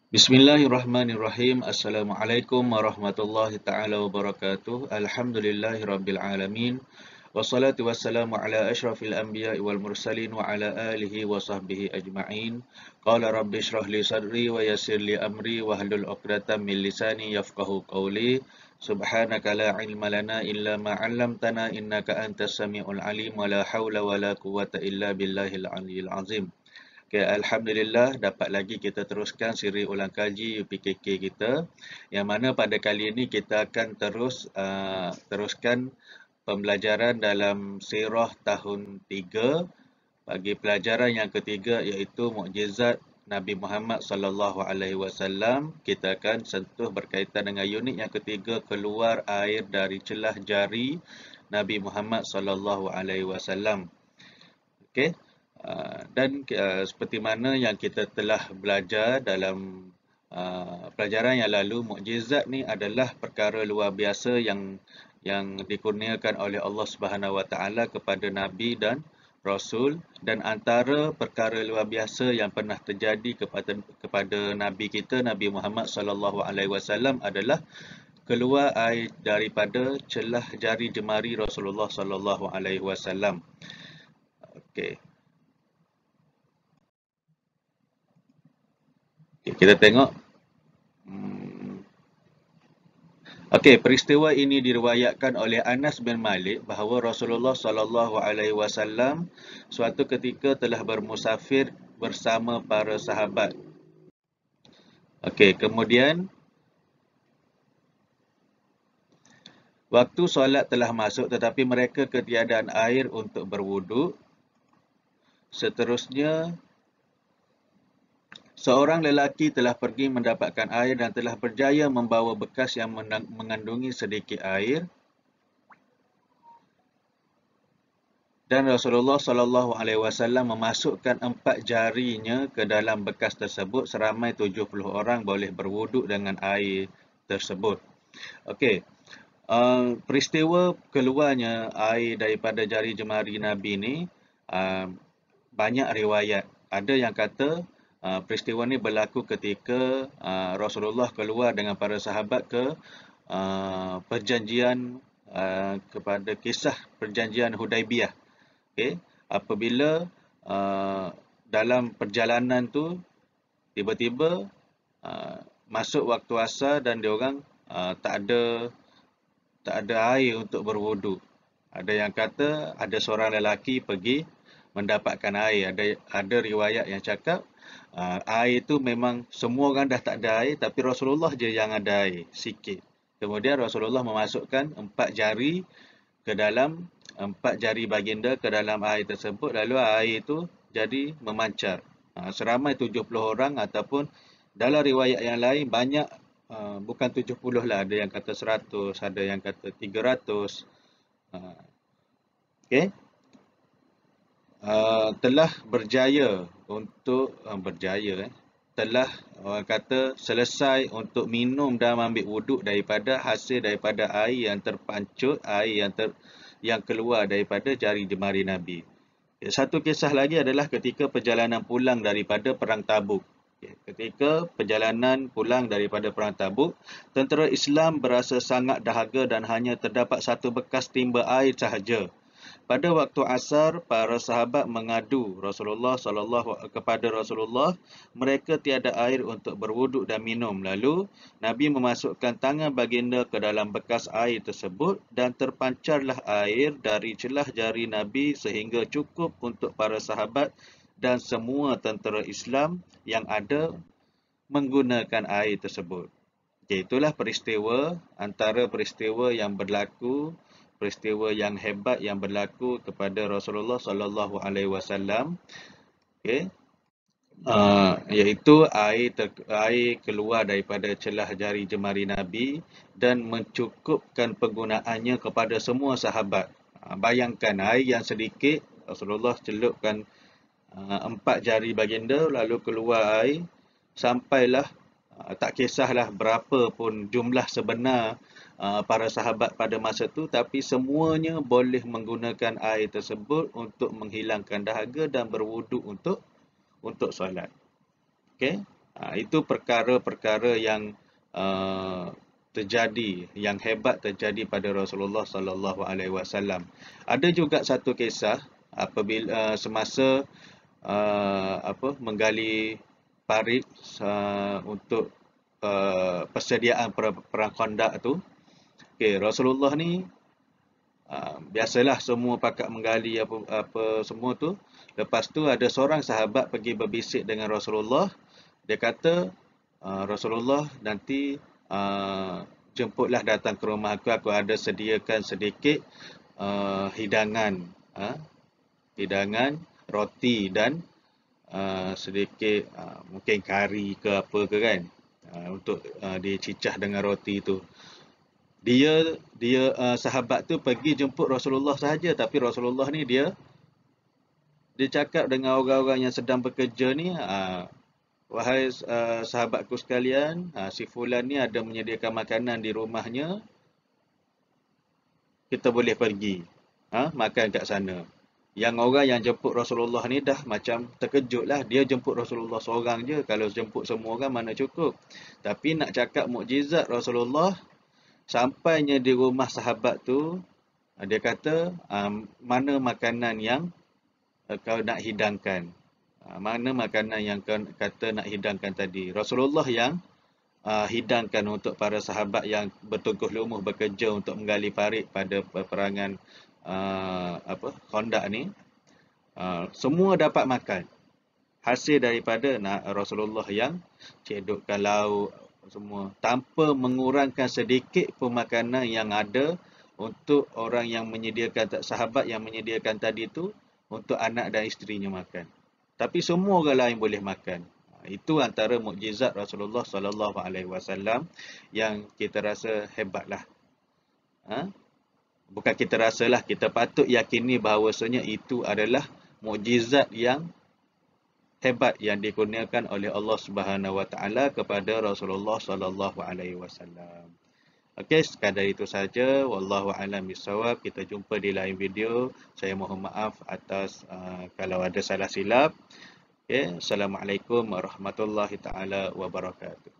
Bismillahirrahmanirrahim. Assalamualaikum warahmatullahi ta'ala wabarakatuh. Alhamdulillahi rabbil alamin. Wassalatu wassalamu ala ashrafil anbiya'i wal mursalin wa ala alihi wa sahbihi ajma'in. Qala rabbi shrah li sadri wa yassir li amri wa hlul 'uqdatam min lisani yafqahu qawli. Subhanaka la ilma lana illa ma 'allamtana innaka antas samiul alim wa la haula wa la quwwata illa billahil aliyyil azim. Okay, Alhamdulillah dapat lagi kita teruskan siri ulang kaji UPKK kita, yang mana pada kali ini kita akan teruskan pembelajaran dalam sirah tahun 3 bagi pelajaran yang ketiga, iaitu mukjizat Nabi Muhammad sallallahu alaihi wasallam. Kita akan sentuh berkaitan dengan unit yang ketiga, keluar air dari celah jari Nabi Muhammad sallallahu alaihi wasallam. Okey. Dan seperti mana yang kita telah belajar dalam pelajaran yang lalu, mukjizat ni adalah perkara luar biasa yang dikurniakan oleh Allah Subhanahu Wa Taala kepada nabi dan rasul, dan antara perkara luar biasa yang pernah terjadi kepada nabi kita Nabi Muhammad sallallahu alaihi wasallam adalah keluar air daripada celah jari jemari Rasulullah sallallahu alaihi wasallam. Okey. Kita tengok. Okey, peristiwa ini diriwayatkan oleh Anas bin Malik bahawa Rasulullah sallallahu alaihi wasallam suatu ketika telah bermusafir bersama para sahabat. Okey, kemudian waktu solat telah masuk tetapi mereka ketiadaan air untuk berwuduk. Seterusnya, seorang lelaki telah pergi mendapatkan air dan telah berjaya membawa bekas yang mengandungi sedikit air. Dan Rasulullah sallallahu alaihi wasallam memasukkan 4 jarinya ke dalam bekas tersebut. Seramai 70 orang boleh berwuduk dengan air tersebut. Okey. Peristiwa keluarnya air daripada jari jemari Nabi ni banyak riwayat. Ada yang kata peristiwa ini berlaku ketika Rasulullah keluar dengan para sahabat ke perjanjian kepada kisah perjanjian Hudaibiyah. Okay. Apabila dalam perjalanan tu tiba-tiba masuk waktu asar dan diorang tak ada air untuk berwuduk. Ada yang kata ada seorang lelaki pergi mendapatkan air. Ada riwayat yang cakap air itu memang semua orang dah tak ada air, tapi Rasulullah je yang ada air sikit. Kemudian Rasulullah memasukkan 4 jari ke dalam 4 jari baginda ke dalam air tersebut, lalu air itu jadi memancar. Seramai 70 orang, ataupun dalam riwayat yang lain banyak, bukan 70 lah, ada yang kata 100, ada yang kata 300. Okey. Telah berjaya untuk telah orang kata selesai untuk minum dan ambil wuduk daripada hasil daripada air yang terpancut, air yang keluar daripada jari jemari Nabi. Satu kisah lagi adalah ketika perjalanan pulang daripada perang Tabuk. Ketika perjalanan pulang daripada perang Tabuk, tentera Islam berasa sangat dahaga dan hanya terdapat satu bekas timba air sahaja. Pada waktu asar, para sahabat mengadu kepada Rasulullah, mereka tiada air untuk berwuduk dan minum. Lalu Nabi memasukkan tangan baginda ke dalam bekas air tersebut dan terpancarlah air dari celah jari Nabi sehingga cukup untuk para sahabat dan semua tentera Islam yang ada menggunakan air tersebut. Okay, itulah antara peristiwa yang berlaku, peristiwa yang hebat yang berlaku kepada Rasulullah sallallahu alaihi wasallam. Okey. Iaitu air keluar daripada celah jari jemari Nabi dan mencukupkan penggunaannya kepada semua sahabat. Bayangkan air yang sedikit, Rasulullah celupkan 4 jari baginda, lalu keluar air sampailah tak kisahlah berapa pun jumlah sebenar para sahabat pada masa itu, tapi semuanya boleh menggunakan air tersebut untuk menghilangkan dahaga dan berwuduk untuk solat. Okey. Itu perkara-perkara yang terjadi, yang hebat terjadi pada Rasulullah sallallahu alaihi wasallam. Ada juga satu kisah apabila semasa menggali parit untuk persediaan perang Khandaq tu. Okey, Rasulullah ni biasalah semua pakat menggali apa semua tu. Lepas tu ada seorang sahabat pergi berbisik dengan Rasulullah. Dia kata, Rasulullah nanti jemputlah datang ke rumah aku ada sediakan sedikit hidangan, hidangan roti dan sedikit mungkin kari ke apa ke kan, untuk dicicah dengan roti tu. Dia sahabat tu pergi jemput Rasulullah sahaja, tapi Rasulullah ni dia cakap dengan orang-orang yang sedang bekerja ni, wahai sahabatku sekalian, si fulan ni ada menyediakan makanan di rumahnya, kita boleh pergi makan kat sana. Yang orang yang jemput Rasulullah ni dah macam terkejut lah. Dia jemput Rasulullah seorang je. Kalau jemput semua orang mana cukup. Tapi nak cakap mukjizat Rasulullah, sampainya di rumah sahabat tu, dia kata, mana makanan yang kau nak hidangkan? Mana makanan yang kau kata nak hidangkan tadi? Rasulullah yang hidangkan untuk para sahabat yang bertungkus lumus bekerja untuk menggali parit pada peperangan Khandaq ni. Semua dapat makan. Hasil daripada Rasulullah yang cedokkan lauk semua, tanpa mengurangkan sedikit pun makanan yang ada untuk orang yang menyediakan, sahabat yang menyediakan tadi tu, untuk anak dan isterinya makan. Tapi semua orang lain boleh makan. Itu antara mukjizat Rasulullah sallallahu alaihi wasallam yang kita rasa hebatlah. Bukan kita rasalah, kita patut yakini bahawasanya itu adalah mukjizat yang hebat yang dikurniakan oleh Allah Subhanahu wa taala kepada Rasulullah sallallahu alaihi wasallam. Okey, sekadar itu saja. Wallahu a'lam bissawab. Kita jumpa di lain video. Saya mohon maaf atas kalau ada salah silap. Okey, assalamualaikum warahmatullahi taala wabarakatuh.